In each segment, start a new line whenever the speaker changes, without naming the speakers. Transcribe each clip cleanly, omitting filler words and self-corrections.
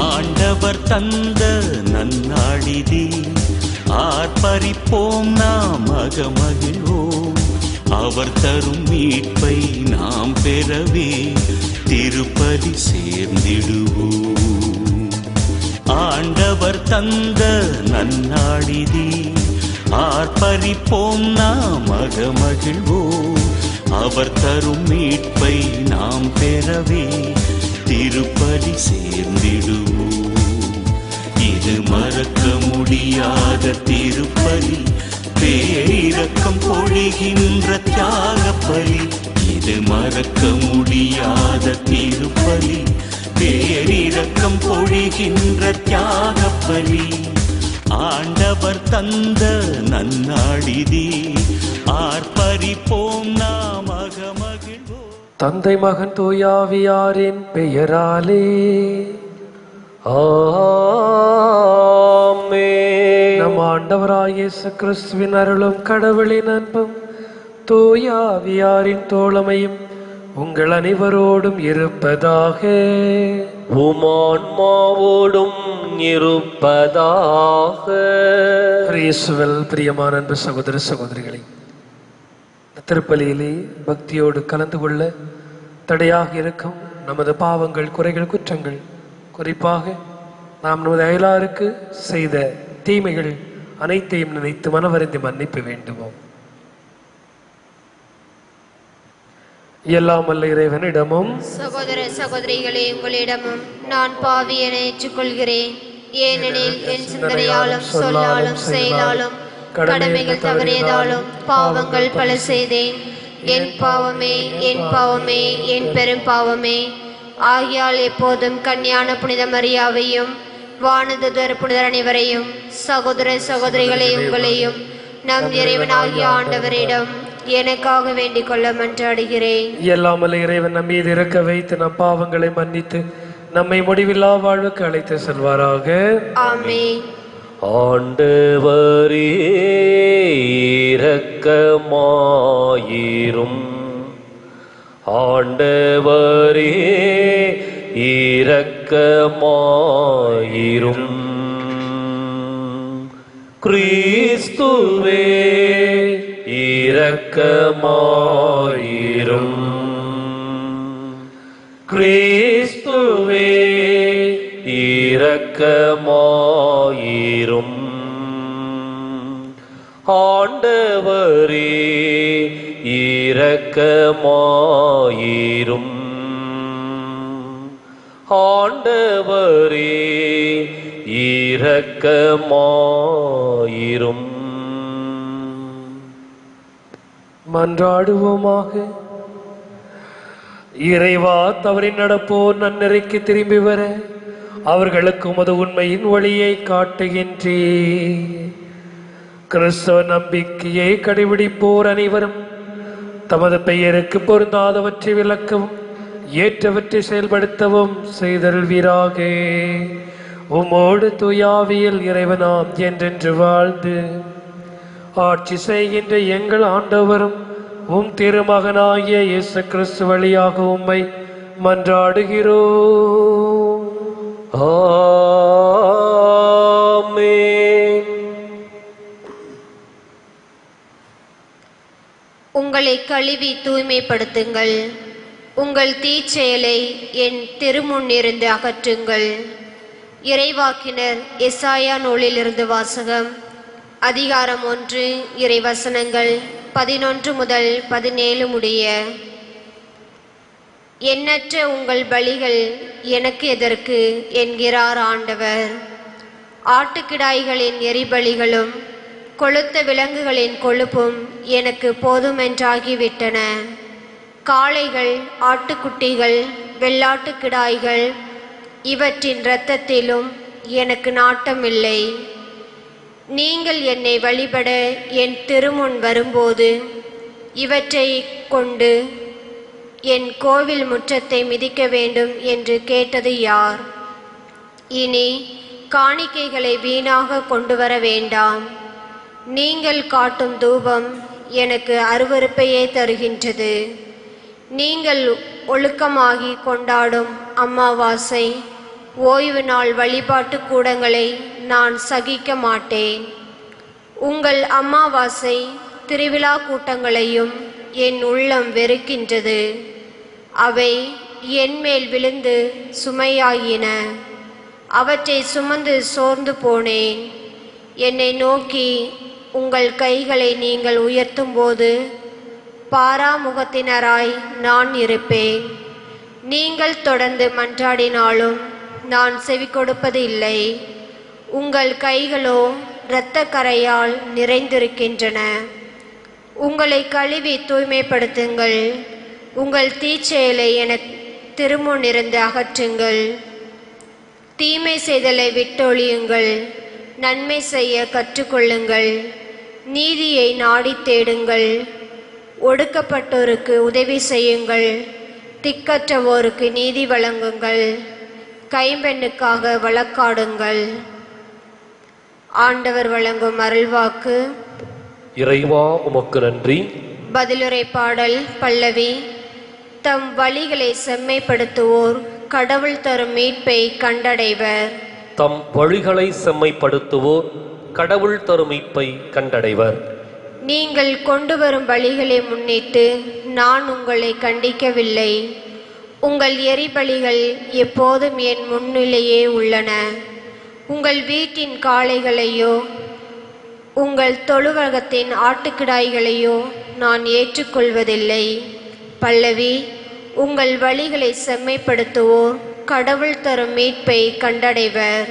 ஆண்டவர் தந்த நன்னாளிதே, ஆர்ப்பரிப்போம் நாம் மகிழ்வோம். அவர் தரும் மீட்பை நாம் பெறவே திருப்பலி சேர்ந்திடுவோம். ஆண்டவர் தந்த நன்னாளிதே, ஆர்ப்பரிப்போம் நாம் மகிழ்வோம். அவர் தரும் மீட்பை நாம் பெறவே திருப்பலி சேர்ந்திடுவோம். இது மறக்க முடியாத திருப்பலி, பேரிரக்கம் பொழிகின்ற தியாக பலி. இது மறக்க முடியாத திருப்பலி, பேரிரக்கம் பொழிகின்ற தியாக பலி. ஆண்டவர் தந்த நன்னாளிதே, ஆர்ப்பரிப்போம் நாம் மகிழ்வோம்.
தந்தை மகன் தூயாவியாரின் பெயராலே ஆமென். நம் ஆண்டவராகிய இயேசு கிறிஸ்துவின் அருளும் கடவுளின் அன்பும் தூயாவியாரின் தோழமையும் உங்கள் அனைவரோடும் இருப்பதாக.
உமான்மாவோடும் இருப்பதாக.
இயேசுவில் பிரியமான அன்பு சகோதர சகோதரிகளை, திருப்பலியிலே பக்தியோடு கலந்து கொள்ள தடையாக இருக்கும் நமது பாவங்கள், குறைகள், குற்றங்கள், குறிப்பாக நாம் நமது அயலாருக்கு செய்த தீமைகள் அனைத்தையும் நினைத்து மனவருந்தி மன்னிப்பு வேண்டுவோம். எல்லாம் வல்ல இறைவனிடமும்
சகோதர சகோதரிகளே உங்களிடமும் நான் பாவியென ஏற்றுக்கொள்கிறேன். ஏனெனில் என் சிந்தனையாலும் சொல்லாலும் செயலாலும் கடமைகள் தவறியதாலும் பாவங்கள் பல செய்தேன். என் பாவமே, என் பாவமே, என் பெரும் பாவமே. ஆகியால் எப்போதும் கன்னியான புனித மரியாவையும் வானதுதர் புனிதர் அனைவரையும், சகோதர சகோதரிகளே உங்களையும் நம் இறைவனாகிய ஆண்டவரிடம் எனக்காக வேண்டிக் கொள்ள மன்றாடுகிறேன்.
எல்லாம் வல்ல இறைவன் நம் மீது இறக்க வைத்து நம் பாவங்களை மன்னித்து நம்மை முடிவில்லா வாழ்வுக்கு அழைத்து செல்வாராக.
ஆமென்.
ஆண்டவரே இரக்கமாயிரும். ஆண்டவரே இரக்கமாயிரும். கிறிஸ்துவே இரக்கமாயிரும். கிறிஸ்துவே இரக்கமாயிரும். ஆண்டவரே இரக்கமாயிரும். ஆண்டவரே இரக்கமாயிரும்.
மன்றாடுவோமாக. இறைவா, தவறின் நடப்போர் நன்னெறிக்கு திரும்பி வர அவர்களுக்கு உமது உண்மையின் வழியை காட்டுகின்றீர். கிறிஸ்தவ நம்பிக்கையை கடைபிடிப்போர் அனைவரும் தமது பெயருக்கு பொருந்தாதவற்றை விளக்கவும் ஏற்றவற்றை செயல்படுத்தவும் செய்தருள்வீராக. உம்மோடு தூயாவியில் இறைவனாம் என்றென்று வாழ்ந்து ஆட்சி செய்கின்ற எங்கள் ஆண்டவரும் உம் திருமகனாகிய இயேசு கிறிஸ்து வழியாக உம்மை மன்றாடுகிறோம்.
ஆமென்.
உங்களை கழுவி தூய்மைப்படுத்துங்கள். உங்கள் தீச்செயலை என் திருமுன்னிருந்து அகற்றுங்கள். இறைவாக்கினர் எசாயா நூலிலிருந்து வாசகம். அதிகாரம் 1, இறைவசனங்கள் 11 முதல் 17 முடிய. எண்ணற்ற உங்கள் பலிகள் எனக்கு எதற்கு என்கிறார் ஆண்டவர். ஆட்டுக்கிடாய்களின் எரிபலிகளும் கொழுத்த விலங்குகளின் கொழுப்பும் எனக்கு போதுமென்றாகிவிட்டன. காளைகள், ஆட்டுக்குட்டிகள், வெள்ளாட்டுக்கிடாய்கள் இவற்றின் இரத்தத்திலும் எனக்கு நாட்டமில்லை. நீங்கள் என்னை வழிபட என் திருமுன் வரும்போது இவற்றை கொண்டு என் கோவில் முற்றத்தை மிதிக்க வேண்டும் என்று கேட்டது யார்? இனி காணிக்கைகளை வீணாக கொண்டு வர வேண்டாம். நீங்கள் காட்டும் தூபம் எனக்கு அருவருப்பையே தருகின்றது. நீங்கள் ஒழுக்கமாகி கொண்டாடும் அமாவாசை, ஓய்வு நாள் வழிபாட்டு கூடங்களை நான் சகிக்க மாட்டேன். உங்கள் அமாவாசை திருவிழா கூட்டங்களையும் என் உள்ளம் வெறுக்கின்றது. அவை என்மேல் விழுந்து சுமையாயின. அவற்றை சுமந்து சோர்ந்து போனேன். என்னை நோக்கி உங்கள் கைகளை நீங்கள் உயர்த்தும்போது பாராமுகத்தினராய் நான் இருப்பேன். நீங்கள் தொடர்ந்து மன்றாடினாலும் நான் செவி கொடுப்பது இல்லை. உங்கள் கைகளோ இரத்த கரையால் நிறைந்திருக்கின்றன. உங்களை கழுவி தூய்மைப்படுத்துங்கள். உங்கள் தீச்செயலை என திருமுன்னிருந்து அகற்றுங்கள். தீமை செய்தலை விட்டொழியுங்கள். நன்மை செய்ய கற்றுக்கொள்ளுங்கள். நீதியை நாடி தேடுங்கள். ஒடுக்கப்பட்டோருக்கு உதவி செய்யுங்கள். திக்கற்றவோருக்கு நீதி வழங்குங்கள். கைம்பெண்ணுக்காக வழக்காடுங்கள். ஆண்டவர் வழங்கும் அருள்வாக்கு.
இறைவா உமக்கு நன்றி.
பதிலுரை பாடல் பல்லவி. தம் வழிகளை செம்மைப்படுத்துவோர் கடவுள் தரும் மீட்பை கண்டடைவர்.
தம் வழிகளை செம்மைப்படுத்துவோர் கடவுள் தரும் மீட்பை கண்டடைவர்.
நீங்கள் கொண்டு வரும் பலிகளை முன்னிட்டு நான் உங்களை கண்டிக்கவில்லை. உங்கள் எரிபலிகள் எப்போதும் என் முன்னிலையே உள்ளன. உங்கள் வீட்டின் காளைகளையோ உங்கள் தொழுவகத்தின் ஆட்டுக்கிடாய்களையோ நான் ஏற்றுக்கொள்வதில்லை. பல்லவி. உங்கள் வழிகளை செம்மைப்படுத்துவோர் கடவுள் தரும் மீட்பை கண்டடைவர்.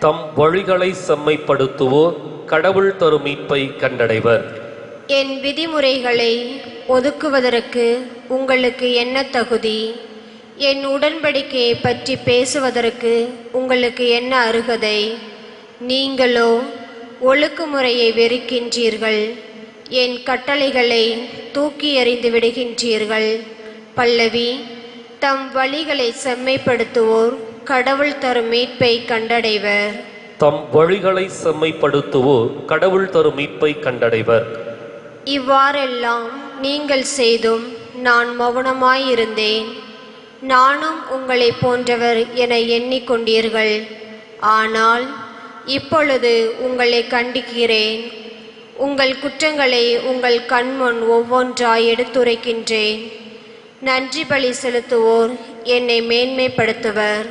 தம் வழிகளை செம்மைப்படுத்துவோர் கடவுள் தரும் மீட்பை கண்டடைவர்.
என் விதிமுறைகளை ஒதுக்குவதற்கு உங்களுக்கு என்ன தகுதி? என் உடன்படிக்கையை பற்றி பேசுவதற்கு உங்களுக்கு என்ன அருகதை? நீங்களோ ஒழுக்குமுறையை வெறுக்கின்றீர்கள். என் கட்டளைகளை தூக்கி எறிந்து விடுகின்றீர்கள். பல்லவி. தம் வழிகளை செம்மைப்படுத்துவோர் கடவுள் தரும் மீட்பை கண்டடைவர்.
தம் வழிகளை செம்மைப்படுத்துவோர் கடவுள் தரும் மீட்பை கண்டடைவர்.
இவ்வாறெல்லாம் நீங்கள் செய்தும் நான் மௌனமாயிருந்தேன். நானும் உங்களை போன்றவர் என எண்ணிக்கொண்டீர்கள். ஆனால் இப்பொழுது உங்களை கண்டிக்கிறேன். உங்கள் குற்றங்களை உங்கள் கண்முன் ஒவ்வொன்றாய் எடுத்துரைக்கின்றேன். நன்றி பலி செலுத்துவோர் என்னை மேன்மைப்படுத்துவர்.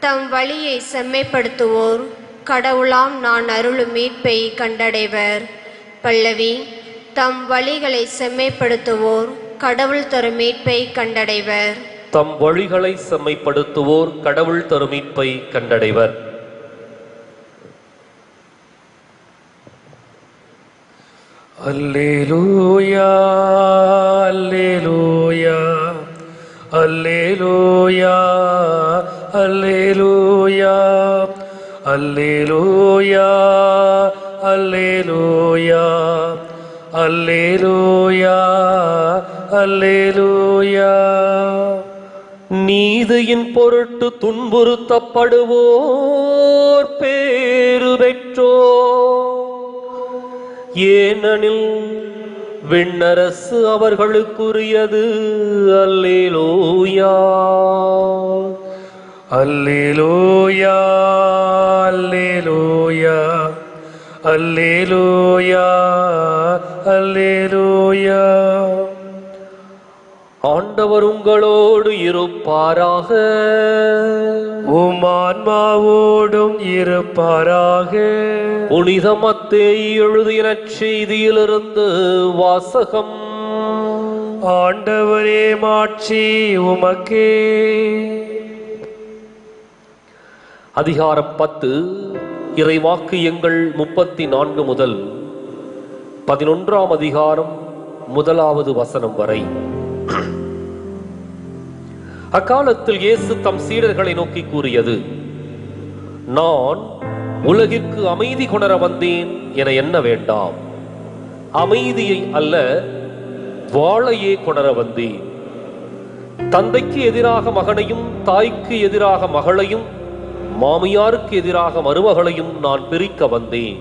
தம் வழியை செம்மைப்படுத்துவோர் கடவுளாம் நான் அருளும் மீட்பை கண்டடைவர். பல்லவி. தம் வழிகளை செம்மைப்படுத்துவோர் கடவுள் தரும் மீட்பை கண்டடைவர்.
தம் வழிகளை செம்மைப்படுத்துவோர் கடவுள் தரும் மீட்பை கண்டடைவர்.
அல்லேலூயா அல்லேலூயா அல்லேலூயா அல்லேலூயா அல்லேலூயா அல்லேலூயா அல்லேலூயா அல்லேலூயா.
நீதியின் பொருட்டு துன்புறுத்தப்படுவோர் பேறு பெற்றோர். ஏனெனில் விண்ணரசு அவர்களுக்குரியது. அல்லேலூயா
அல்லேலூயா அல்லேலூயா அல்லேலூயா அல்லேலூயா.
ஆண்டவர் உங்களோடு இருப்பாராக.
உம் ஆன்மாவோடும் இருப்பாராக.
புனித மத்தேயு எழுதிய நற்செய்தியிலிருந்து வாசகம்.
ஆண்டவரே மாட்சி உமக்கே.
அதிகாரம் 10. இறைவாக்கியங்கள் 34 முதல் 11ஆம் அதிகாரம் 1வது வசனம் வரை. அக்காலத்தில் இயேசு தம் சீடர்களை நோக்கி கூறியது, நான் உலகிற்கு அமைதி கொணர வந்தேன் என எண்ண வேண்டாம். அமைதியை அல்ல, வாளையே கொணர வந்தேன். தந்தைக்கு எதிராக மகனையும் தாய்க்கு எதிராக மகளையும் மாமியாருக்கு எதிராக மருமகளையும் நான் பிரிக்க வந்தேன்.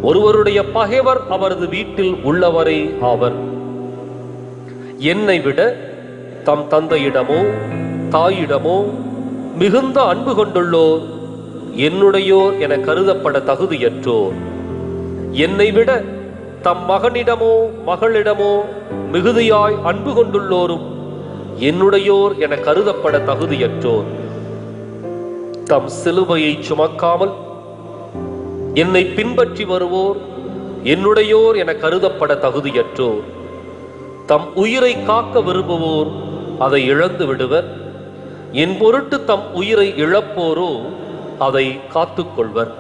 ஒருவருடைய பகைவர் அவரது வீட்டில் உள்ளவரே ஆவர். என்னை விட தம் தந்தையிடமோ தாயிடமோ மிகுந்த அன்பு கொண்டுள்ளோர் என்னுடையோர் என கருதப்பட தகுதியற்றோர். என்னை விட தம் மகனிடமோ மகளிடமோ மிகுதியாய் அன்பு கொண்டுள்ளோரும் என்னுடையோர் என கருதப்பட தகுதியற்றோர். தம் சிலுவையை சுமக்காமல் என்னை பின்பற்றி வருவோர் என்னுடையோர் என கருதப்பட தகுதியற்றோர். தம் உயிரை காக்க விரும்புவோர் அதை இழந்து விடுவர். என் பொருட்டு தம் உயிரை இழப்போரோ அதை காத்துக்கொள்வர்.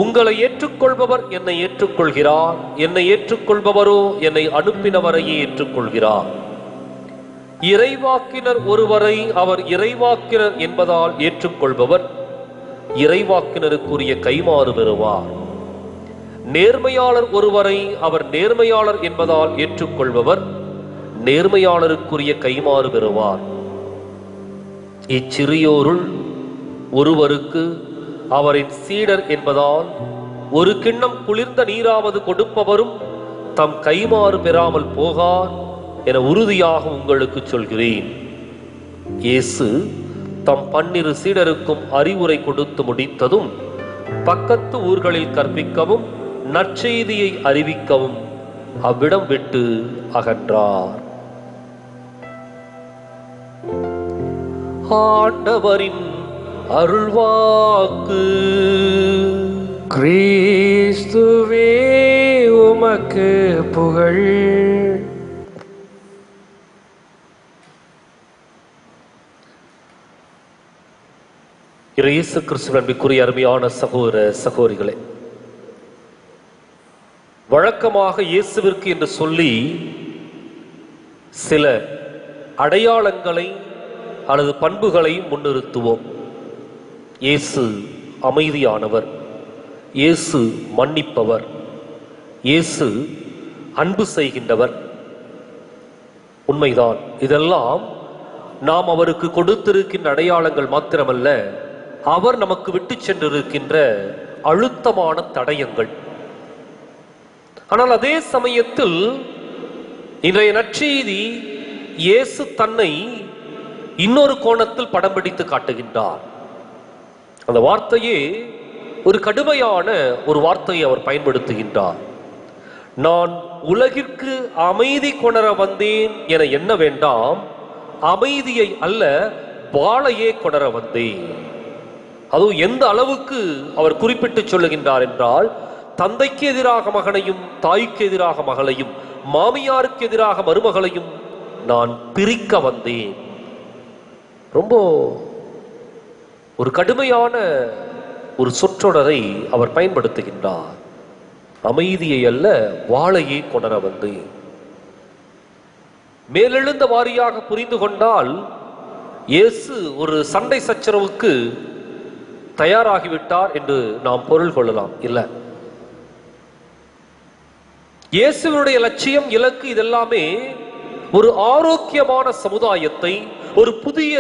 உங்களை ஏற்றுக்கொள்பவர் என்னை ஏற்றுக்கொள்கிறார், என்னை ஏற்றுக்கொள்பவரோ என்னை அனுப்பினவரையே ஏற்றுக்கொள்கிறார். இறைவாக்கினர் ஒருவரை அவர் இறைவாக்கினர் என்பதால் ஏற்றுக்கொள்பவர் இறைவாக்கினருக்குரிய கைமாறு பெறுவார். நேர்மையாளர் ஒருவரை அவர் நேர்மையாளர் என்பதால் ஏற்றுக்கொள்பவர் நேர்மையாளருக்குரிய கைமாறு பெறுவார். இச்சிறியோருள் ஒருவருக்கு அவரின் சீடர் என்பதால் ஒரு கிண்ணம் குளிர்ந்த நீராவது கொடுப்பவரும் தம் கைமாறு பெறாமல் போகார் என உறுதியாக உங்களுக்கு சொல்கிறேன். இயேசு தம் 12 சீடருக்கும் அறிவுரை கொடுத்து முடித்ததும் பக்கத்து ஊர்களில் கற்பிக்கவும் நற்செய்தியை அறிவிக்கவும் அவ்விடம் விட்டு அகன்றார். ஆண்டவரின் அருள்வாக்கு.
கிறிஸ்துவே உமக்கு புகழ்.
இயேசு கிறிஸ்துவின் அன்பிற்குரிய அருமையான சகோதர சகோதரிகளே, வழக்கமாக இயேசுவிற்கு என்று சொல்லி சில அடையாளங்களை அல்லது பண்புகளை முன்னிறுத்துவோம். இயேசு அமைதியானவர், இயேசு மன்னிப்பவர், இயேசு அன்பு செய்கின்றவர். உண்மைதான். இதெல்லாம் நாம் அவருக்கு கொடுத்திருக்கின்ற அடையாளங்கள் மாத்திரமல்ல, அவர் நமக்கு விட்டு சென்றிருக்கின்ற அழுத்தமான தடயங்கள். ஆனால் அதே சமயத்தில் இன்றைய நற்செய்தி இயேசு தன்னை இன்னொரு கோணத்தில் படம் பிடித்து காட்டுகின்றார். அந்த வார்த்தையே ஒரு கடுமையான ஒரு வார்த்தையை அவர் பயன்படுத்துகின்றார். நான் உலகிற்கு அமைதி கொணர வந்தேன் என எண்ண வேண்டாம், அமைதியை அல்ல வாளையே கொணர வந்தேன். அதுவும் எந்த அளவுக்கு அவர் குறிப்பிட்டு சொல்லுகின்றார் என்றால், தந்தைக்கு எதிராக மகனையும் தாய்க்கு எதிராக மகளையும் மாமியாருக்கு எதிராக மருமகளையும் நான் பிரிக்க வந்தேன். ரொம்ப ஒரு கடுமையான ஒரு சொற்றொடரை அவர் பயன்படுத்துகின்றார். அமைதியை அல்ல வாளையே கொணர வந்தேன். மேலெழுந்த வாரியாக புரிந்து கொண்டால் இயேசு ஒரு சண்டை சச்சரவுக்கு தயாராகிவிட்டார் என்று நாம் பொருள் கொள்ளலாம். இல்லை, இயேசுவினுடைய லட்சியம், இலக்கு இதெல்லாமே ஒரு ஆரோக்கியமான சமுதாயத்தை, ஒரு புதிய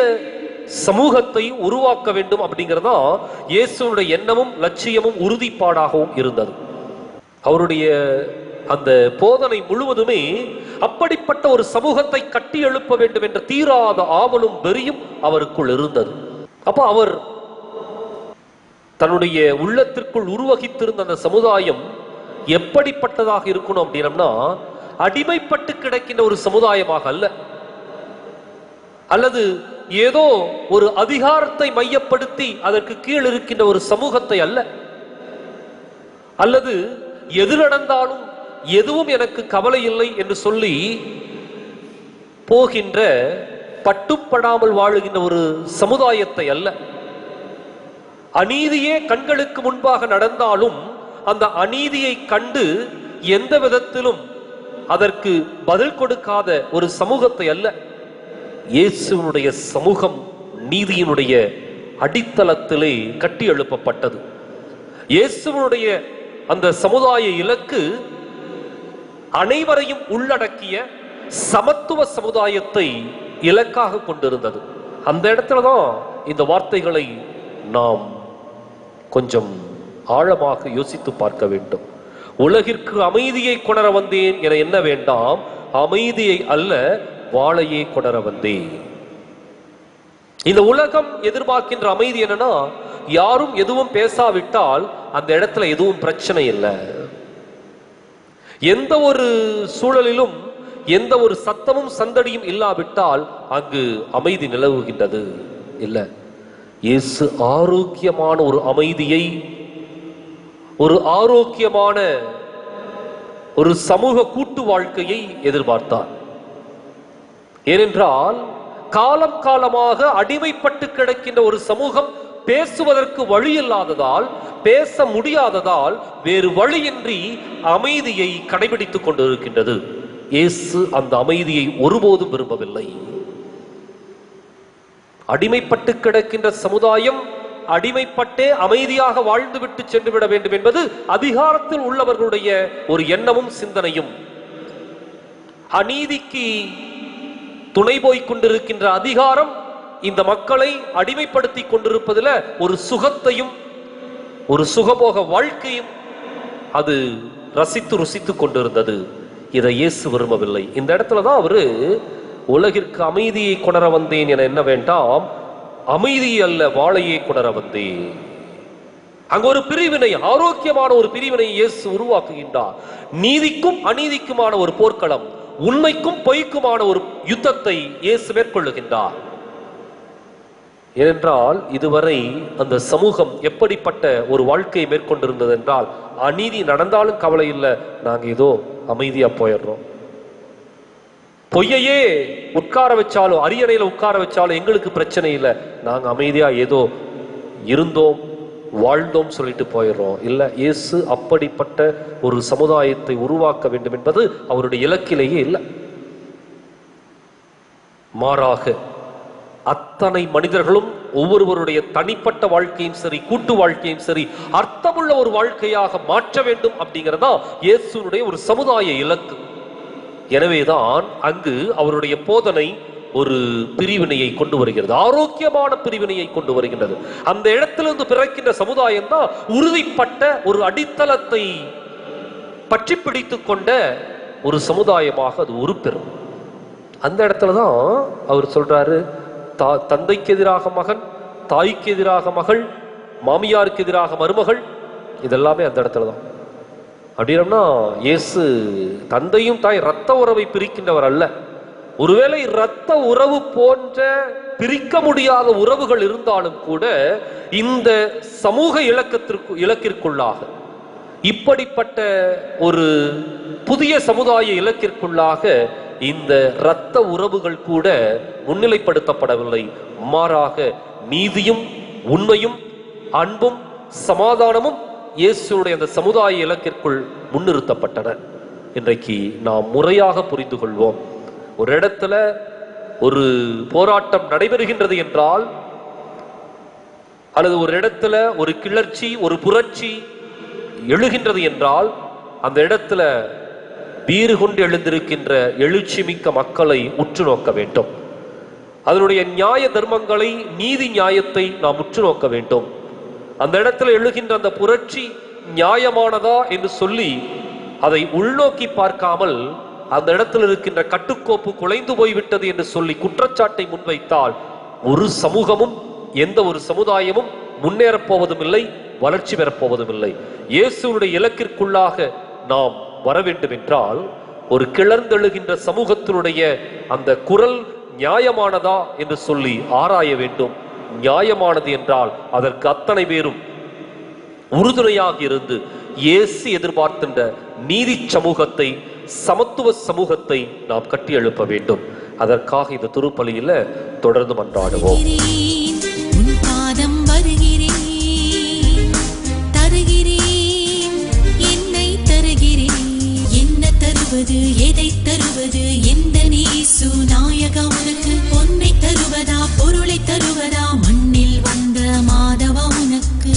சமூகத்தை உருவாக்க வேண்டும் அப்படிங்கிறதா இயேசுனுடைய எண்ணமும் லட்சியமும் உறுதிப்பாடாகவும் இருந்தது. அவருடைய அந்த போதனை முழுவதுமே அப்படிப்பட்ட ஒரு சமூகத்தை கட்டி எழுப்ப வேண்டும் என்ற தீராத ஆவலும் வெறியும் அவருக்குள் இருந்தது. அப்ப அவர் தன்னுடைய உள்ளத்திற்குள் உருவகித்திருந்த அந்த சமுதாயம் எப்படிப்பட்டதாக இருக்கணும் அப்படின்னா, அடிமைப்பட்டு கிடக்கின்ற ஒரு சமுதாயமாக அல்ல, அல்லது ஏதோ ஒரு அதிகாரத்தை மையப்படுத்தி அதற்கு கீழ் இருக்கின்ற ஒரு சமூகத்தை அல்ல, அல்லது எது நடந்தாலும் எதுவும் எனக்கு கவலை இல்லை என்று சொல்லி போகின்ற பட்டுப்படாமல் வாழுகின்ற ஒரு சமுதாயத்தை அல்ல. அநீதியே கண்களுக்கு முன்பாக நடந்தாலும் அந்த அநீதியை கண்டு எந்த விதத்திலும் அதற்கு பதில் கொடுக்காத ஒரு சமூகத்தை அல்ல. இயேசுவினுடைய சமூகம் நீதியினுடைய அடித்தளத்திலே கட்டி எழுப்பப்பட்டது. இயேசுவினுடைய அந்த சமுதாய இலக்கு அனைவரையும் உள்ளடக்கிய சமத்துவ சமுதாயத்தை இலக்காக கொண்டிருந்தது. அந்த இடத்துலதான் இந்த வார்த்தைகளை நாம் கொஞ்சம் ஆழமாக யோசித்து பார்க்க வேண்டும். உலகிற்கு அமைதியை கொணர வந்தேன் என எண்ண வேண்டாம், அமைதியை அல்ல வாளையே கொணர வந்தேன். இந்த உலகம் எதிர்பார்க்கின்ற அமைதி என்னன்னா, யாரும் எதுவும் பேசாவிட்டால் அந்த இடத்துல எதுவும் பிரச்சனை இல்லை. எந்த ஒரு சூழலிலும் எந்த ஒரு சத்தமும் சந்தடியும் இல்லாவிட்டால் அங்கு அமைதி நிலவுகின்றது இல்லை. இயேசு ஆரோக்கியமான ஒரு அமைதியை, ஒரு ஆரோக்கியமான ஒரு சமூக கூட்டு வாழ்க்கையை எதிர்பார்த்தார். ஏனென்றால் காலம் காலமாக அடிமைப்பட்டு கிடக்கின்ற ஒரு சமூகம் பேசுவதற்கு வழி இல்லாததால், பேச முடியாததால் வேறு வழியின்றி அமைதியை கடைபிடித்துக் கொண்டிருக்கின்றது. இயேசு அந்த அமைதியை ஒருபோதும் விரும்பவில்லை. அடிமைப்பட்டு கிடக்கின்ற சமுதாயம் அடிமைப்பட்டே அமைதியாக வாழ்ந்துவிட்டு சென்று விட வேண்டும் என்பது அதிகாரத்தில் உள்ளவர்களுடைய ஒரு எண்ணமும் சிந்தனையும். அநீதிக்கு துணை போய் கொண்டிருக்கின்ற அதிகாரம் இந்த மக்களை அடிமைப்படுத்தி கொண்டிருப்பதில் ஒரு சுகத்தையும் ஒரு சுகபோக வாழ்க்கையும் அது ரசித்து ருசித்து கொண்டிருந்தது. இதை இயேசு விரும்பவில்லை. இந்த இடத்துலதான் அவரு உலகிற்கு அமைதியை கொணர வந்தேன் என என்ன வேண்டாம், அமைதி அல்ல வாளையை கொணர வந்தேன். அங்க ஒரு பிரிவினை, ஆரோக்கியமான ஒரு பிரிவினை இயேசு உருவாக்குகின்றார். நீதிக்கும் அநீதிக்குமான ஒரு போர்க்களம், உண்மைக்கும் பொய்க்குமான ஒரு யுத்தத்தை இயேசு மேற்கொள்ளுகின்றார். ஏனென்றால் இதுவரை அந்த சமூகம் எப்படிப்பட்ட ஒரு வாழ்க்கையை மேற்கொண்டிருந்தது என்றால், அநீதி நடந்தாலும் கவலை இல்லை, நாங்க ஏதோ அமைதியா போயிடுறோம். பொய்யையே உட்கார வச்சாலும், அரியணையில உட்கார வச்சாலும் எங்களுக்கு பிரச்சனை இல்லை, நாங்க அமைதியா ஏதோ இருந்தோம் வாழ்ந்தோம் சொல்லிட்டு போயிடுறோம். இல்ல, இயேசு அப்படிப்பட்ட ஒரு சமுதாயத்தை உருவாக்க வேண்டும் என்பது அவருடைய இலக்கிலேயே இல்லை. மாறாக அத்தனை மனிதர்களும் ஒவ்வொருவருடைய தனிப்பட்ட வாழ்க்கையும் சரி, கூட்டு வாழ்க்கையும் சரி, அர்த்தமுள்ள ஒரு வாழ்க்கையாக மாற்ற வேண்டும் அப்படிங்கிறதா இயேசுனுடைய ஒரு சமுதாய இலக்கு. எனவேதான் அங்கு அவருடைய போதனை ஒரு பிரிவினையை கொண்டு வருகிறது, ஆரோக்கியமான பிரிவினையை கொண்டு வருகின்றது. அந்த இடத்திலிருந்து பிறக்கின்ற சமுதாயம் தான் உறுதிப்பட்ட ஒரு அடித்தளத்தை பற்றி பிடித்துக் கொண்ட ஒரு சமுதாயமாக அது உருப்பெறும். அந்த இடத்துலதான் அவர் சொல்றாரு, தந்தைக்கு எதிராக மகன், தாய்க்கு எதிராக மகள், மாமியாருக்கு எதிராக மருமகள், இதெல்லாமே அந்த இடத்துலதான். அப்படின்னா இயேசு தந்தையும் தாய் இரத்த உறவை பிரிக்கின்றவர் அல்ல. ஒருவேளை இரத்த உறவு போன்ற பிரிக்க முடியாத உறவுகள் இருந்தாலும் கூட இந்த சமூக இலக்கிற்குள்ளாக, இப்படிப்பட்ட ஒரு புதிய சமுதாய இலக்கிற்குள்ளாக இந்த இரத்த உறவுகள் கூட முன்னிலைப்படுத்தப்படவில்லை. மாறாக நீதியும் உண்மையும் அன்பும் சமாதானமும் இயேசுடைய அந்த சமுதாய இலக்கிற்குள் முன்னிறுத்தப்பட்டன. இன்றைக்கு நாம் முறையாக புரிந்து கொள்வோம். ஒரு இடத்துல ஒரு போராட்டம் நடைபெறுகின்றது என்றால், அல்லது ஒரு இடத்துல ஒரு கிளர்ச்சி, ஒரு புரட்சி எழுகின்றது என்றால், அந்த இடத்துல வீறு கொண்டு எழுந்திருக்கின்ற எழுச்சி மிக்க மக்களை உற்று நோக்க வேண்டும். அதனுடைய நியாய தர்மங்களை, நீதி நியாயத்தை நாம் உற்று நோக்க வேண்டும். அந்த இடத்துல எழுகின்ற அந்த புரட்சி நியாயமானதா என்று சொல்லி அதை உள்நோக்கி பார்க்காமல், அந்த இடத்தில் இருக்கின்ற கட்டுக்கோப்பு குலைந்து போய்விட்டது என்று சொல்லி குற்றச்சாட்டை முன்வைத்தால் ஒரு சமூகமும் எந்த ஒரு சமுதாயமும் முன்னேறப் போவதும் இல்லை, வளர்ச்சி பெறப்போவதும் இல்லை. இயேசுடைய இலக்கிற்குள்ளாக நாம் வர வேண்டும் என்றால், ஒரு கிளர்ந்தெழுகின்ற சமூகத்தினுடைய அந்த குரல் நியாயமானதா என்று சொல்லி ஆராய வேண்டும். நியாயமானது என்றால் அதற்கு அத்தனை பேரும் உறுதுணையாக இருந்து இயேசு எதிர்பார்க்கின்ற நீதி சமூகத்தை, சமத்துவ சமூகத்தை நாம் கட்டி எழுப்ப வேண்டும். அதற்காக இந்த திருப்பலியில தொடர்ந்து மன்றாடுவோம்.
எதை தருவது எந்த நேசு நாயகா உனக்கு? பொன்னை தருவதா பொருளை தருவதா மண்ணில் வந்த மாதவா உனக்கு?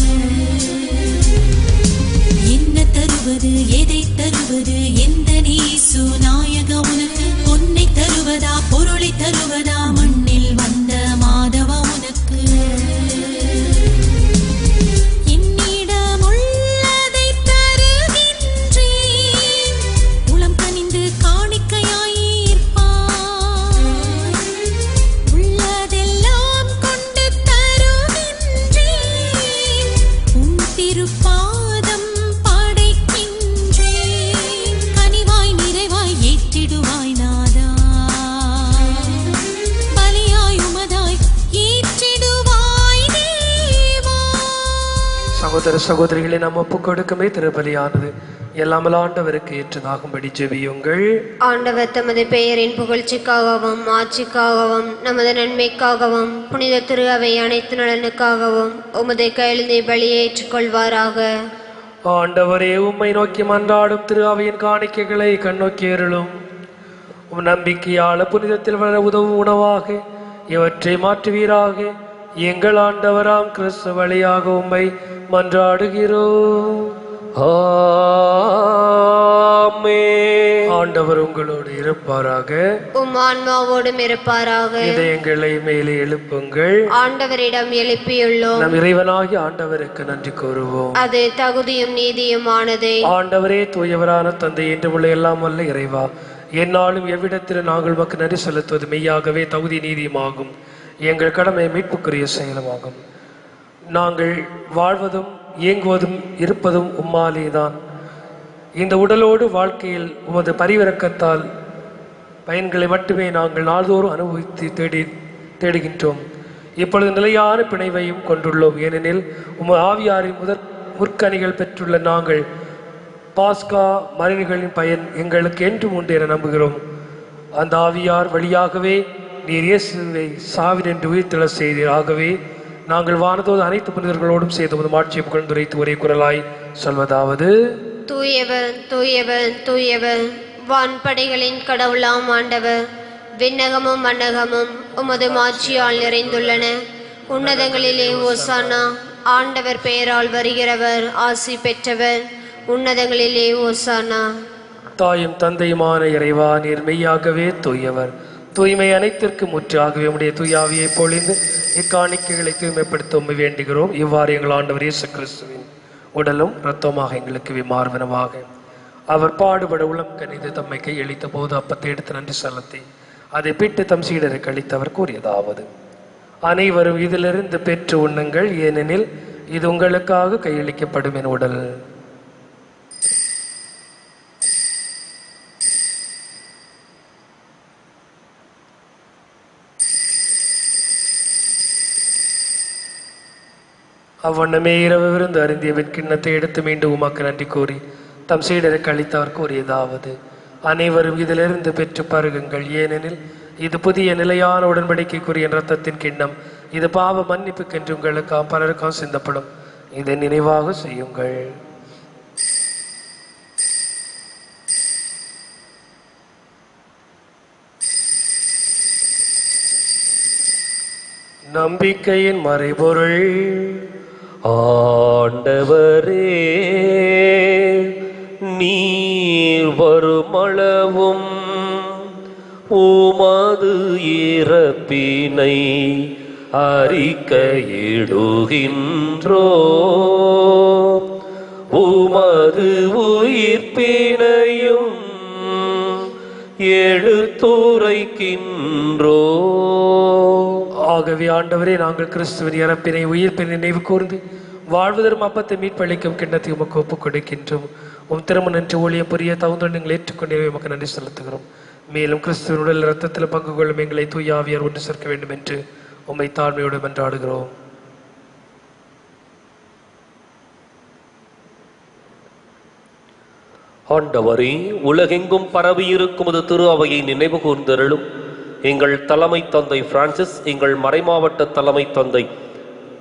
என்ன தருவது எதை தருவது எந்த நேசு நாயகா உனக்கு? பொன்னை தருவதா பொருளை தருவதா மண்ணில் வந்த மாதவா உனக்கு?
சகோதர சகோதரிகளை நாம் ஒப்புக் கொடுக்குமே திருபலியானது எல்லாமல் ஆண்டவருக்கு ஏற்றதாகும்படி ஜெபியுங்கள்.
ஆண்டவர் தமது பெயரின் புகழ்ச்சிக்காகவும் ஆட்சிக்காகவும் நமது நன்மைக்காகவும் புனித திரு அவை அனைத்து நலனுக்காகவும் உமது கையெழுந்தை பலியை ஏற்றுக்கொள்வாராக.
ஆண்டவரே, உம்மை நோக்கி மன்றாடும் திரு அவையின் காணிக்கைகளை கண்ணோக்கி அருளும். உம் நம்பிக்கையால புனிதத்தில் வளர உதவும் உணவாக இவற்றை மாற்றுவீராக. எங்கள் ஆண்டவராம் கிறிஸ்து வழியாக உம்மை மன்றாடுகிறோம்.
ஆமென்.
ஆண்டவர் உங்களோடு இருப்பாராக.
உம் ஆன்மாவோடும் இருப்பாராக.
இதயங்களை மேலே எழுப்புங்கள்.
ஆண்டவரிடம் எழுப்பியுள்ளோம்.
நம் இறைவனாகிய ஆண்டவருக்கு நன்றி கூறுவோம்.
அது தகுதியும் நீதியுமானதே.
ஆண்டவரே, தூயவரான தந்தை என்று உள்ள எல்லாம் வல்ல இறைவா, எந்நாளும் எவ்விடத்திலும் நாங்கள் உமக்கு நன்றி செலுத்துவது மெய்யாகவே தகுதி நீதியுமாகும். எங்கள் கடமை மீட்புக்குரிய செயலுமாகும். நாங்கள் வாழ்வதும் இயங்குவதும் இருப்பதும் உம்மாலேதான். இந்த உடலோடு வாழ்க்கையில் உமது பரிவிரக்கத்தால் பயன்களை மட்டுமே நாங்கள் நாள்தோறும் அனுபவித்து தேடுகின்றோம். இப்பொழுது நிலையான பிணைவையும் கொண்டுள்ளோம். ஏனெனில் உமது ஆவியாரின் முற்கனிகள் பெற்றுள்ள நாங்கள் பாஸ்கா மறைவுகளின் பயன் எங்களுக்கு என்றும் உண்டு என நம்புகிறோம். அந்த ஆவியார் வழியாகவே நீர் இயேசுவை சாவினின்று உயிர்த்தெழ செய்தீர். ஆகவே நாங்கள் வானதோடு அனைத்து புனிதர்களோடும் சேர்ந்து உமது மாட்சியை புகழ்ந்துரைத்து ஒரே குரலாய் சொல்வதாவது:
தூயவர் தூயவர் தூயவர், வான்படைகளின் கடவுளாம் ஆண்டவர். விண்ணகமும் மண்ணகமும் உமது மாட்சியால் நிறைந்துள்ளன. உன்னதங்களிலே ஓசானா. ஆண்டவர் பெயரால் வருகிறவர் ஆசி பெற்றவர். உன்னதங்களிலே ஓசானா.
தாயும் தந்தையுமான இறைவா, நீர் மெய்யாகவே தூயவர். தூய்மை அனைத்திற்கு முற்றாகவே உடைய தூயாவியை பொழிந்து இக்காணிக்கைகளை தூய்மைப்படுத்த உண்மை வேண்டுகிறோம். இவ்வாறு எங்கள் ஆண்டவர் இயேசு கிறிஸ்துவின் உடலும் இரத்தமாக எங்களுக்கு விமார்வனமாக அவர் பாடுபட உளம் கனிந்து தம்மை கையளித்த போது அப்பத்தை எடுத்து நன்றி செலுத்தி அதை பிட்டு தம் சீடருக்கு அளித்தவர் கூறியதாவது: அனைவரும் இதிலிருந்து பெற்று உண்ணுங்கள், ஏனெனில் இது உங்களுக்காக கையளிக்கப்படும் என் உடல். அவ்வண்ணமே இரவு விருந்து அருந்திய வெட்கிண்ணத்தை எடுத்து மீண்டும் உமக்கு நன்றி கூறி தம் சீடருக்கு அளித்தவர் கூறியதாவது: அனைவரும் இதிலிருந்து பெற்று பருகுங்கள், ஏனெனில் இது புதிய நிலையான உடன்படிக்கைக்குரிய இரத்தத்தின் கிண்ணம். இது பாவ மன்னிப்புக்கென்று உங்களுக்காக பலருக்காக சிந்தப்படும். இதை நினைவாக செய்யுங்கள். நம்பிக்கையின் மறைபொருள்.
ஆண்டவரே, நீர் வருமளவும் உமது இறப்பினை அறிக்கையிடுகின்றோ, உமது உயிர்ப்பினையும் எடுத்துரைக்கின்றோ.
ஆகவே ஆண்டவரே, நாங்கள் கிறிஸ்துவின் இறப்பினை உயிர்ப்பினை நினைவு கூர்ந்து வாழ்வதற்கும் அப்பத்தை மீட்பளிக்கும் கிண்ணத்தை உமக்கு ஒப்புக் கொடுக்கின்றோம். உம் திருமண நன்றி ஊழியம் புரிய தகுந்தொண்டங்களை ஏற்றுக்கொண்டே உமக்கு நன்றி செலுத்துகிறோம். மேலும் கிறிஸ்துவின் உடல் இரத்தத்தில் பங்கு கொள்ளும் எங்களை தூய ஆவியார் ஒன்று சேர்க்க வேண்டும் என்று உம்மை தாழ்மையோடு மன்றாடுகிறோம்.
ஆண்டவரே, உலகெங்கும் பரவி இருக்கும் திரு அவையை நினைவு கூர்ந்தருளும். எங்கள் தலைமை தந்தை பிரான்சிஸ், எங்கள் மறைமாவட்ட தலைமை தந்தை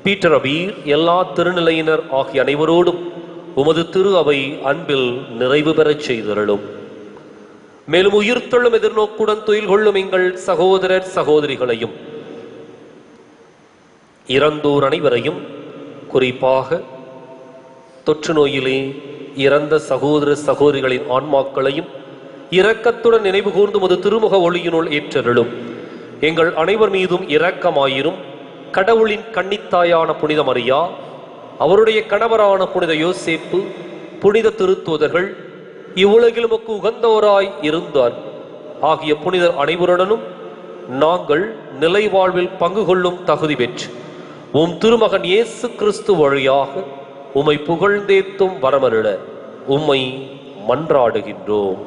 பீட்டர் அபீர், எல்லா திருநிலையினர் ஆகிய அனைவரோடும் உமது திரு அவை அன்பில் நிறைவு பெறச் செய்தருளும். மேலும் உயிர்த்தெழும் எதிர்நோக்குடன் துயில் கொள்ளும் எங்கள் சகோதரர் சகோதரிகளையும் இறந்தோர் அனைவரையும், குறிப்பாக தொற்று நோயிலே இறந்த சகோதர சகோதரிகளின் ஆன்மாக்களையும் இரக்கத்துடன் நினைவு கூர்ந்து உமது திருமுக ஒளியினுள் ஏற்றருளும். எங்கள் அனைவர் மீதும் இரக்கமாயிரும். கடவுளின் கன்னித்தாயான புனித மரியா, அவருடைய கணவரான புனித யோசேப்பு, புனித திருத்தூதர்கள், இவ்வுலகில் உமக்கு உகந்தவராய் இருந்தார் ஆகிய புனிதர் அனைவருடனும் நாங்கள் நிலை வாழ்வில் பங்கு கொள்ளும் தகுதி பெற்று உம் திருமகன் இயேசு கிறிஸ்து வழியாக உம்மை புகழ்ந்தேத்தும் வரமருள உம்மை மன்றாடுகின்றோம்.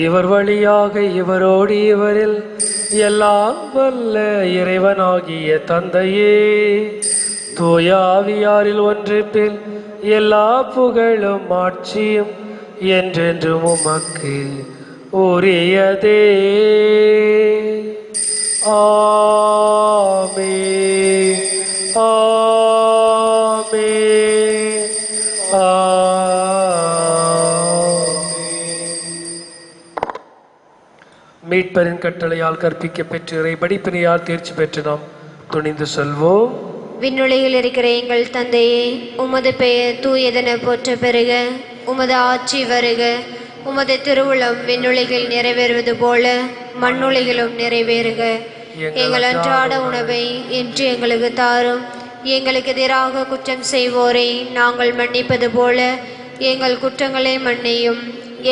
இவர் வழியாக இவரோடு இவரில் எல்லாம் வல்ல இறைவனாகிய தந்தையே, தூயாவியாரில் ஒன்றிப்பில் எல்லா புகழும் ஆட்சியும் என்றென்றும் உமக்கு உரியதே. ஆமென், ஆமென், ஆமென். மீட்பரின் கட்டளையால் கற்பிக்க பெற்று இறை படிப்பினையால் தேர்ச்சி பெற்று நாம் துணிந்து செல்வோம்.
விண்ணுலகில் இருக்கிற எங்கள் தந்தையே, உமது பெயர் தூயதென போற்ற பெறுக. உமது ஆட்சி வருக. உமது திருவுளம் விண்ணுலகில் நிறைவேறுவது போல மண்ணுலகிலும் நிறைவேறுக. எங்கள் அன்றாட உணவை இன்று எங்களுக்கு தாரும். எங்களுக்கு எதிராக குற்றம் செய்வோரை நாங்கள் மன்னிப்பது போல எங்கள் குற்றங்களை மன்னியும்.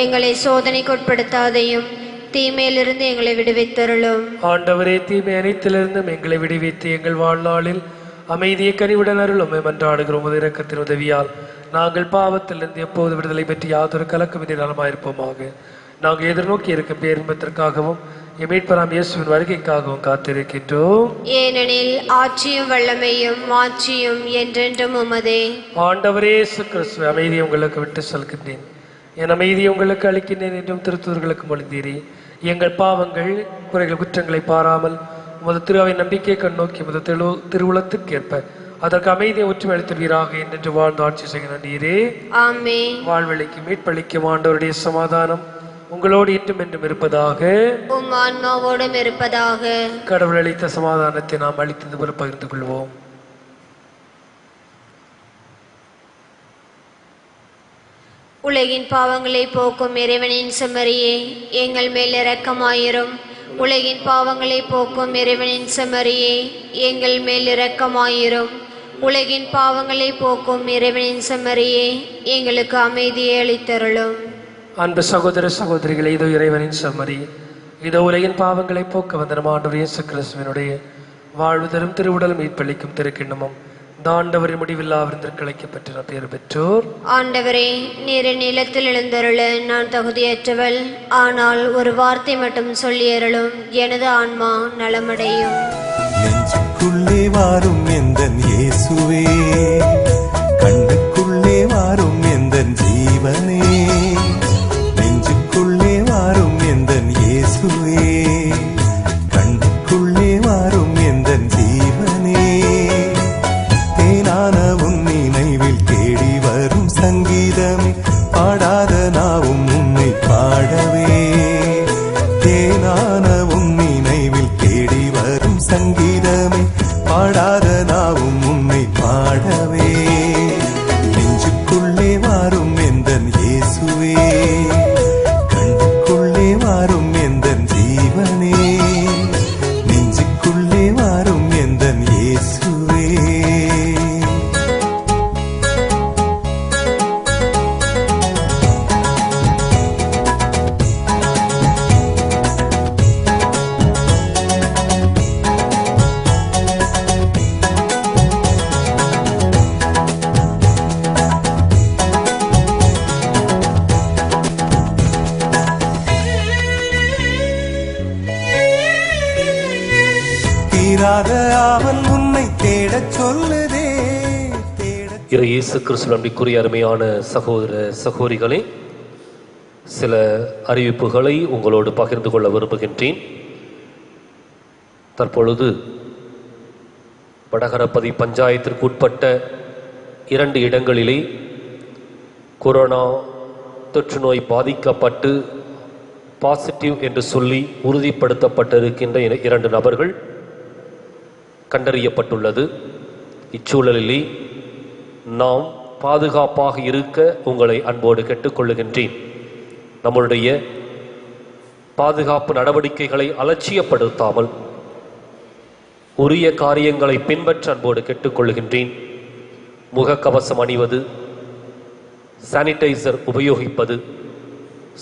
எங்களை சோதனைக்குட்படுத்தாதையும், தீமையிலிருந்து எங்களை விடுவித்தருளும்.
ஆண்டவரே, தீமை அனைத்திலிருந்தும் எங்களை விடுவித்து எங்கள் வாழ்நாளில் அமைதியை கனிவுடன் அருளும் மன்றாடுகிறோம். உமது இரக்கத்தின் உதவியால் நாங்கள் பாவத்திலிருந்து எப்போது விடுதலை பெற்று யாதொரு கலக்கமின்றி நலமாயிருப்போமாக. நாங்கள் எதிர்நோக்கி இருக்கும் பேரின்பத்திற்காகவும் மீட்பராம் இயேசுவின் வருகைக்காகவும் காத்திருக்கின்றோம்.
ஏனெனில் ஆட்சியும் வல்லமையும் மாட்சியும் என்றென்றும் உமதே.
ஆண்டவரே இயேசு கிறிஸ்துவே, அமைதியை உங்களுக்கு விட்டு செல்கின்றேன், என் அமைதியை உங்களுக்கு அளிக்கின்றேன் என்றும் திருத்தூதர்களுக்கு மொழிந்தீரே. எங்கள் பாவங்கள் குறைகள் குற்றங்களை பாராமல் உமது திருவை நம்பிக்கை கண்ணோக்கி உமது திருவுளத்துக்கேற்ப அதற்கு அமைதியை ஒற்றுமை அளித்துவீராக என்று வாழ்ந்து ஆட்சி செய்ய நன்றீரே.
ஆமென்.
வாழ்வழிக்கு மீட்பளிக்கும் ஆண்டவருடைய சமாதானம் உங்களோடு இன்றும் என்றும் இருப்பதாக.
உம் ஆன்மாவோடும் இருப்பதாக.
கடவுள் அளித்த சமாதானத்தை நாம் அளித்தது போல பகிர்ந்து கொள்வோம்.
உலகின் பாவங்களை போக்கும் இறைவனின் செம்மறியே, எங்கள் மேல் இரக்கமாயிரும். உலகின் பாவங்களை போக்கும் இறைவனின் செம்மறியே, எங்கள் மேல் இரக்கமாயிரும். உலகின் பாவங்களை போக்கும் இறைவனின் செம்மறியே, எங்களுக்கு அமைதியை அளித்தருளும்.
அன்பு சகோதர சகோதரிகளே, இதோ இறைவனின் செம்மறி, இதோ உலகின் பாவங்களை போக்க வந்த நம் ஆண்டவர் இயேசு கிறிஸ்துவினுடைய வாழ்வு தரும் திருவுடல் மீட்பளிக்கும் திருக்கிண்ணமும் இந்த ஆண்டவரின் முடிவில்லா விருந்திற்கு அழைக்கப்பட்ட பேர் பெற்றோர்.
ஆண்டவரே, நீர் நிலத்தில் எழுந்தருள நான் தகுதியற்றவள். ஆனால் ஒரு வார்த்தை மட்டும் சொல்லி அருளும், எனது ஆன்மா நலமடையும்.
நெஞ்சுக்குள்ளே வாரும் எந்தன் இயேசுவே, கண்ணுக்குள்ளே வாரும் எந்தன் ஜீவனே. நெஞ்சுக்குள்ளே வாரும் எந்தன் இயேசுவே, கண்ணுக்குள்ளே வாரும் எந்தன் ஜீவனே. தேனான உன் நினைவில் தேடி வரும் சங்கீதமே, பாடாத நாவும் உன்னை பாடவே. தேனான உன் நினைவில் தேடி வரும் சங்கீதமே, பாடாத நாவும் உன்னை பாடவே. நெஞ்சுக்குள்ளே வாரும் எந்தன் இயேசுவே, கண்ணுக்குள்ளே வாரும் எந்தன் ஜீவனே. நெஞ்சுக்குள்ளே வாரும் எந்தன் இயேசுவே. தீராத அவன் உன்னை தேடச் சொல்லுதே.
இறை இயேசு கிறிஸ்து நம்பிக்குரிய அருமையான சகோதர சகோதரிகளே, சில அறிவிப்புகளை உங்களோடு பகிர்ந்து கொள்ள விரும்புகின்றேன். தற்பொழுது வடகரப்பதி பஞ்சாயத்திற்கு உட்பட்ட 2 இடங்களிலே கொரோனா தொற்று நோய் பாதிக்கப்பட்டு பாசிட்டிவ் என்று சொல்லி உறுதிப்படுத்தப்பட்டிருக்கின்ற 2 நபர்கள் கண்டறியப்பட்டுள்ளது. இச்சூழலிலே நாம் பாதுகாப்பாக இருக்க உங்களை அன்போடு கேட்டுக்கொள்ளுகின்றேன். நம்முடைய பாதுகாப்பு நடவடிக்கைகளை அலட்சியப்படுத்தாமல் உரிய காரியங்களை பின்பற்ற அன்போடு கேட்டுக்கொள்ளுகின்றேன். முகக்கவசம் அணிவது, சானிடைசர் உபயோகிப்பது,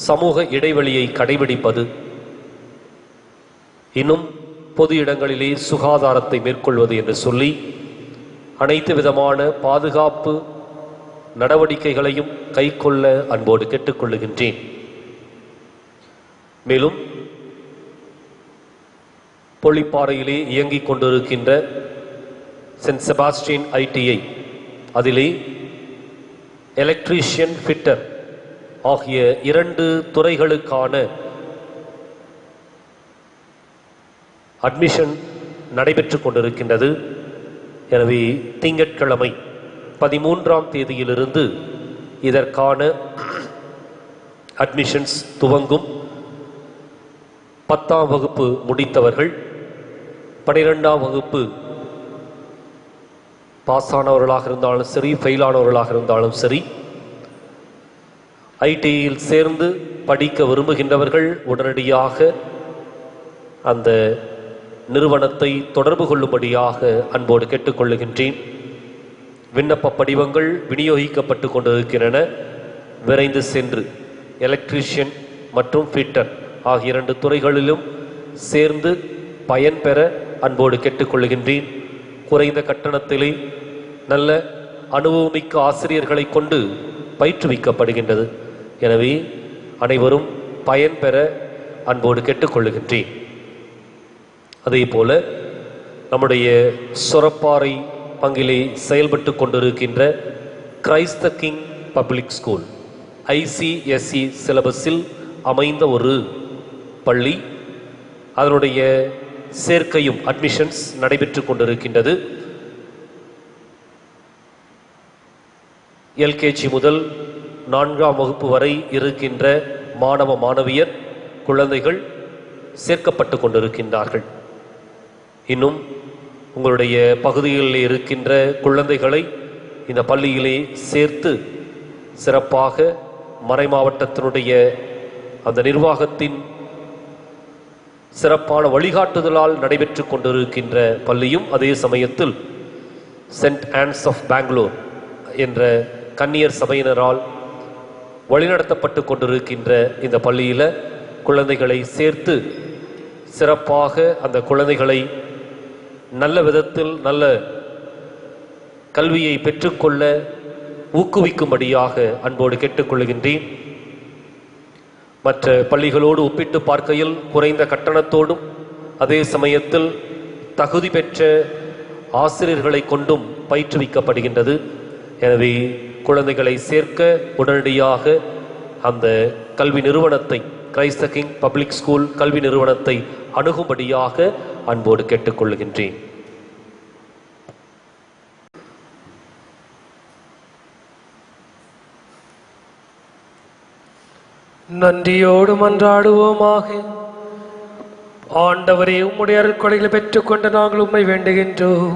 சமூக இடைவெளியை கடைபிடிப்பது, இன்னும் பொது இடங்களிலே சுகாதாரத்தை மேற்கொள்வது என்று சொல்லி அனைத்து விதமான பாதுகாப்பு நடவடிக்கைகளையும் கைக்கொள்ள அன்போடு கேட்டுக்கொள்ளுகின்றேன். மேலும் பொழிப்பாறையிலே இயங்கிக் கொண்டிருக்கின்ற சென்ட் செபாஸ்டியன் ITI, அதிலே எலக்ட்ரீஷியன், ஃபிட்டர் ஆகிய 2 துறைகளுக்கான அட்மிஷன் நடைபெற்று கொண்டிருக்கின்றது. எனவே திங்கட்கிழமை 13ஆம் தேதியிலிருந்து இதற்கான அட்மிஷன்ஸ் துவங்கும். 10ஆம் வகுப்பு முடித்தவர்கள், 12ஆம் வகுப்பு பாஸ் ஆனவர்களாக இருந்தாலும் சரி, ஃபெயிலானவர்களாக இருந்தாலும் சரி, ITIயில் சேர்ந்து படிக்க விரும்புகின்றவர்கள் உடனடியாக அந்த நிறுவனத்தை தொடர்பு கொள்ளும்படியாக அன்போடு கேட்டுக்கொள்ளுகின்றேன். விண்ணப்ப படிவங்கள் விநியோகிக்கப்பட்டு கொண்டிருக்கின்றன. விரைந்து சென்று எலக்ட்ரீஷியன் மற்றும் ஃபிட்டர் ஆகிய 2 துறைகளிலும் சேர்ந்து பயன்பெற அன்போடு கேட்டுக்கொள்ளுகின்றேன். குறைந்த கட்டணத்திலே நல்ல அனுபவமிக்க ஆசிரியர்களை கொண்டு பயிற்றுவிக்கப்படுகின்றது. எனவே அனைவரும் பயன்பெற அன்போடு கேட்டுக்கொள்ளுகின்றேன். அதே போல நம்முடைய சொரப்பாறை பங்கிலே செயல்பட்டு கொண்டிருக்கின்ற Christ the king public school ICSE சிலபஸில் அமைந்த ஒரு பள்ளி, அதனுடைய சேர்க்கையும் அட்மிஷன்ஸ் நடைபெற்று கொண்டிருக்கின்றது. LKG முதல் 4ஆம் வகுப்பு வரை இருக்கின்ற மாணவ மாணவியர் குழந்தைகள் சேர்க்கப்பட்டு கொண்டிருக்கின்றார்கள். இன்னும் உங்களுடைய பகுதிகளில் இருக்கின்ற குழந்தைகளை இந்த பள்ளியிலே சேர்த்து சிறப்பாக மறைமாவட்டத்தினுடைய அந்த நிர்வாகத்தின் சிறப்பான வழிகாட்டுதலால் நடைபெற்று கொண்டிருக்கின்ற பள்ளியும், அதே சமயத்தில் சென்ட் ஆன்ஸ் ஆஃப் பெங்களூர் என்ற கன்னியர் சபையினரால் வழிநடத்தப்பட்டு கொண்டிருக்கின்ற இந்த பள்ளியில் குழந்தைகளை சேர்த்து சிறப்பாக அந்த குழந்தைகளை நல்ல விதத்தில் நல்ல கல்வியை பெற்றுக்கொள்ள ஊக்குவிக்கும்படியாக அன்போடு கேட்டுக்கொள்கின்றேன். மற்ற பள்ளிகளோடு ஒப்பிட்டு பார்க்கையில் குறைந்த கட்டணத்தோடும் அதே சமயத்தில் தகுதி பெற்ற ஆசிரியர்களை கொண்டும் பயிற்றுவிக்கப்படுகின்றது. எனவே குழந்தைகளை சேர்க்க உடனடியாக அந்த கல்வி நிறுவனத்தை, Christ the king public school கல்வி நிறுவனத்தை அணுகும்படியாக அன்போடு கேட்டுக்கொள்கின்றேன்.
நன்றியோடு மன்றாடுவோமாக. ஆண்டவரே, உம்முடைய அருட்கொடைகளை பெற்றுக்கொண்டு நாங்கள் உம்மை வேண்டுகின்றோம்.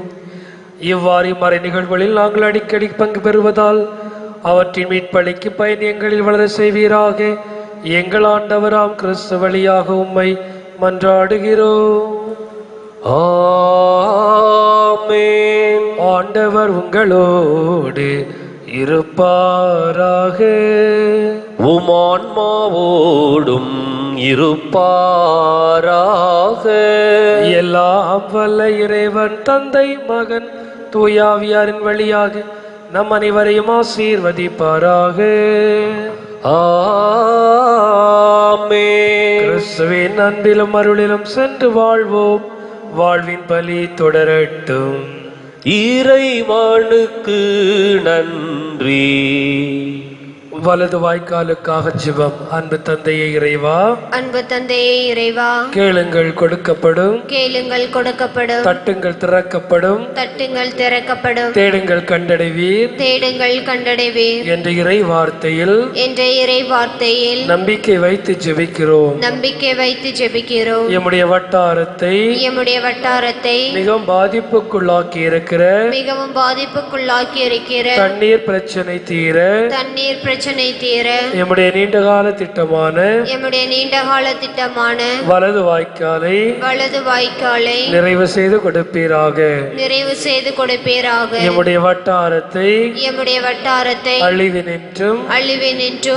இவ்வாறு மறை நிகழ்வுகளில் நாங்கள் அடிக்கடி பங்கு பெறுவதால் அவற்றின் மீட்பளிக்கும் பயன் எங்களில் வளர செய்வீராக. எங்கள் ஆண்டவராம் கிறிஸ்து வழியாக உம்மை மன்றாடுகிறோம்.
ஆமென்.
ஆண்டவர் உங்களோடு இருப்பாராக.
உமான்மாவோடும் இருப்பாராக.
எல்லாம் வல்ல இறைவன் தந்தை, மகன், தூயாவியாரின் வழியாக நம் அனைவரையும் ஆசீர்வதிப்பாராக.
ஆமென்.
கிறிஸ்துவின் அன்பிலும் அருளிலும் சென்று வாழ்வோம். வாழ்வின் பலி தொடரட்டும்.
இறைவனுக்கு நன்றி.
வலது வாய்க்காலுக்காக ஜெபம். அன்பு தந்தையே இறைவா,
அன்பு தந்தையே இறைவா,
கேளுங்கள் கொடுக்கப்படும்,
கேளுங்கள் கொடுக்கப்படும்,
தட்டுங்கள் திறக்கப்படும்,
தட்டுங்கள் திறக்கப்படும்,
தேடுங்கள் கண்டடைவீர்
தேடுங்கள் கண்டடைவீர்
என்ற இறை வார்த்தையில்
என்ற இறை வார்த்தையில்
நம்பிக்கை வைத்து ஜெபிக்கிறோம்.
நம்பிக்கை வைத்து ஜெபிக்கிறோம்.
எம்முடைய வட்டாரத்தை மிகவும் பாதிப்புக்குள்ளாக்கி இருக்கிற தண்ணீர் பிரச்சனை தீர எம்முடைய நீண்டகால திட்டமான வலது வாய்க்காலை நிறைவு செய்து கொடுப்பீராக. எம்முடைய வட்டாரத்தை அழிவினின்றும்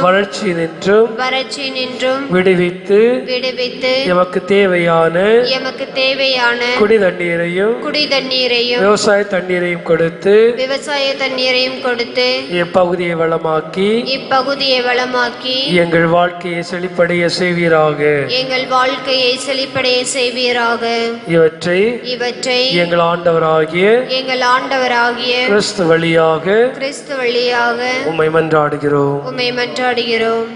வறட்சி நின்றும் விடுவித்து எமக்கு தேவையான குடி தண்ணீரையும் விவசாய தண்ணீரையும் கொடுத்து இப்பகுதியை வளமாக்கி
இப்பகுதியை வளமாக்கி
எங்கள் வாழ்க்கையை செழிப்படைய செய்வீராக.
எங்கள் வாழ்க்கையை செழிப்படைய செய்வீராக.
இவற்றை எங்கள் ஆண்டவராகிய
கிறிஸ்து வழியாக
உம்மை மன்றாடுகிறோம்.